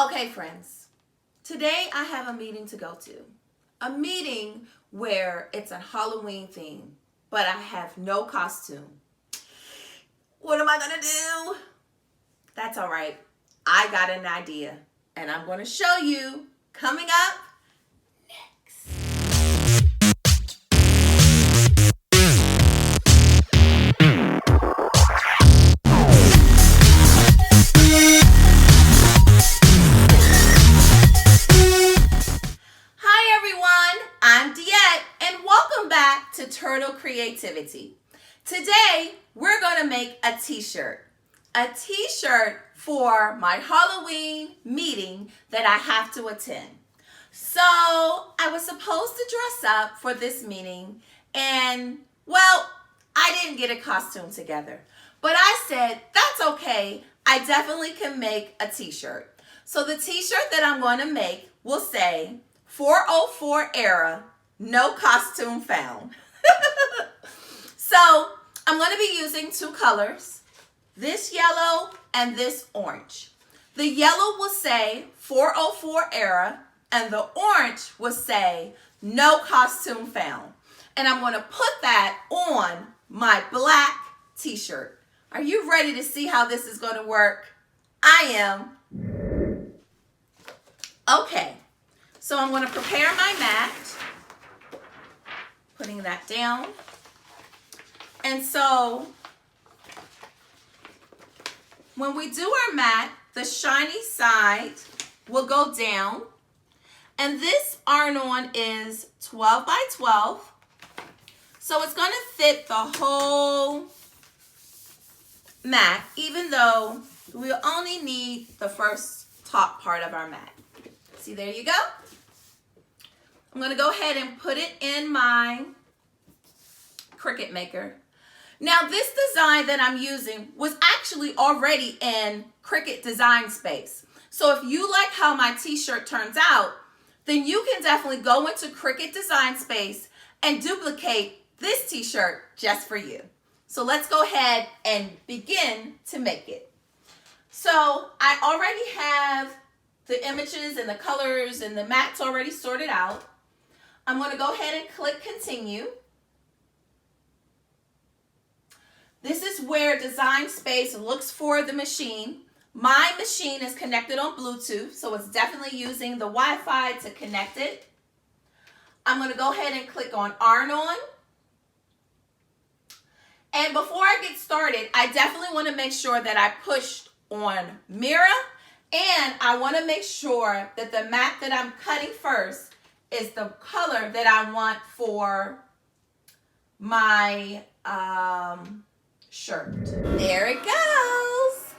Okay, friends, today I have a meeting to go to. A meeting where it's a Halloween theme, but I have no costume. What am I gonna do? That's all right. I got an idea, and I'm gonna show you coming up next. Hi everyone, I'm Diette, and welcome back to Turtle Creativity. Today, we're gonna make a t-shirt. A t-shirt for my Halloween meeting that I have to attend. So I was supposed to dress up for this meeting and, well, I didn't get a costume together. But I said, that's okay, I definitely can make a t-shirt. So the t-shirt that I'm going to make will say, 404 era, no costume found. So I'm going to be using two colors, this yellow and this orange. The yellow will say 404 era and the orange will say no costume found. And I'm going to put that on my black t-shirt. Are you ready to see how this is going to work? I am. Okay, so I'm going to prepare my mat, putting that down. And so when we do our mat, the shiny side will go down. And this iron-on is 12 by 12. So it's going to fit the whole mat, even though we'll only need the first top part of our mat. See, there you go. I'm going to go ahead and put it in my Cricut Maker. Now, this design that I'm using was actually already in Cricut Design Space. So if you like how my t-shirt turns out, then you can definitely go into Cricut Design Space and duplicate this t-shirt just for you. So let's go ahead and begin to make it. So I already have the images and the colors and the mats already sorted out. I'm going to go ahead and click continue. This is where Design Space looks for the machine. My machine is connected on Bluetooth, so it's definitely using the Wi-Fi to connect it. I'm going to go ahead and click on Iron-On. And before I get started, I definitely want to make sure that I pushed on mirror, and I want to make sure that the mat that I'm cutting first is the color that I want for my shirt. There it goes.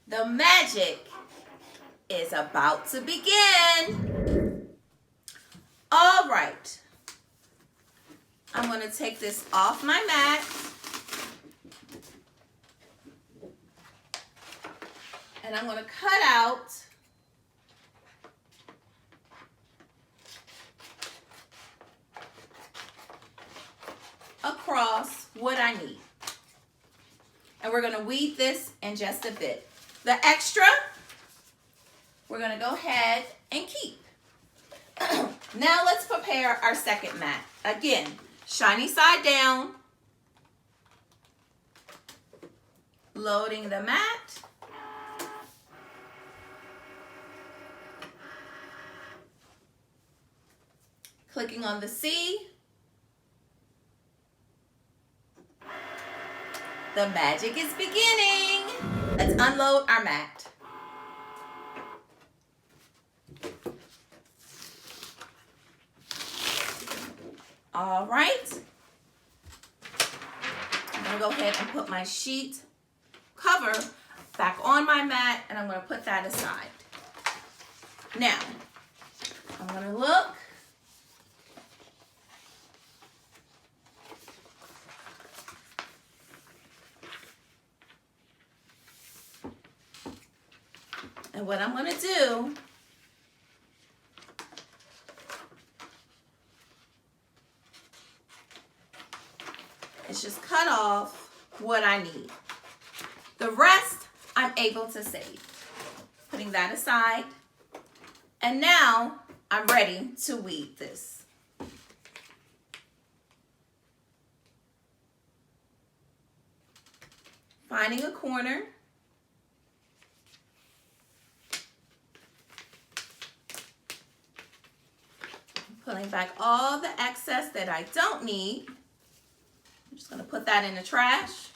The magic is about to begin. All right. I'm going to take this off my mat. And I'm going to cut out across what I need. And we're going to weed this in just a bit. The extra, we're going to go ahead and keep. Now let's prepare our second mat. Again, shiny side down. Loading the mat. Clicking on the C. The magic is beginning. Let's unload our mat. All right. I'm going to go ahead and put my sheet cover back on my mat, and I'm going to put that aside. Now, I'm going to look. And what I'm going to do is just cut off what I need. The rest I'm able to save. putting that aside. And now I'm ready to weed this. Finding a corner. Pulling back all the excess that I don't need. I'm just going to put that in the trash.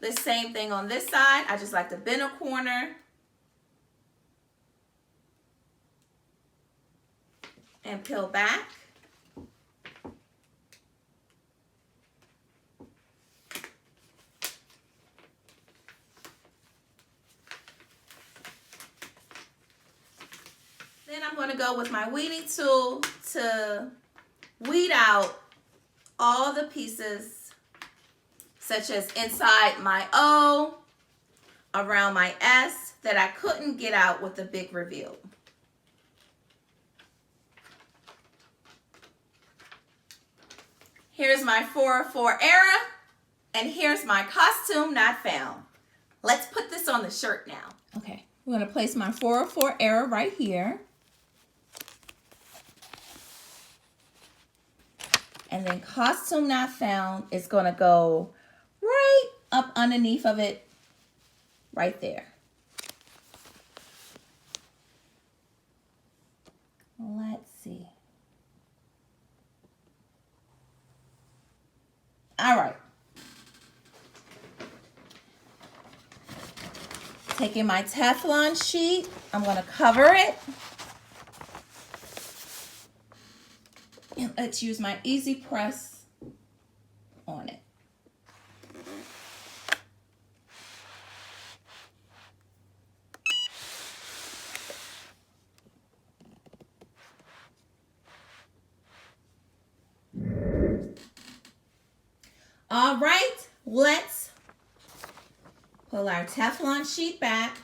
The same thing on this side. I just like to bend a corner and peel back. Then I'm going to go with my weeding tool to weed out all the pieces, such as inside my O, around my S, that I couldn't get out with the big reveal. Here's my 404 error, and here's my costume not found. Let's put this on the shirt now. Okay, we're going to place my 404 error right here. And then costume not found is going to go right up underneath of it, right there. Let's see. All right. Taking my Teflon sheet, I'm going to cover it. And let's use my EasyPress on it. All right, let's pull our Teflon sheet back.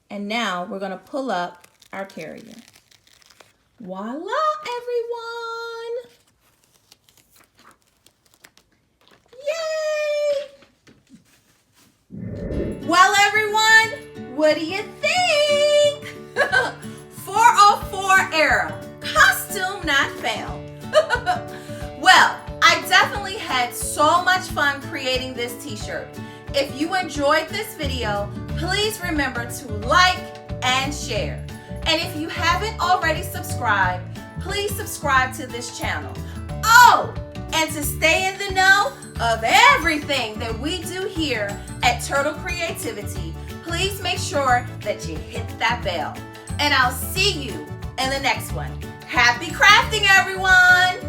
And now we're going to pull up our carrier. Voila, everyone! Yay! Well, everyone, what do you think? 404 error, costume not found. Well, I definitely had so much fun creating this t-shirt. If you enjoyed this video, please remember to like and share. And if you haven't already subscribed, please subscribe to this channel. Oh, and to stay in the know of everything that we do here at Turtle Creativity, please make sure that you hit that bell. And I'll see you in the next one. Happy crafting, everyone!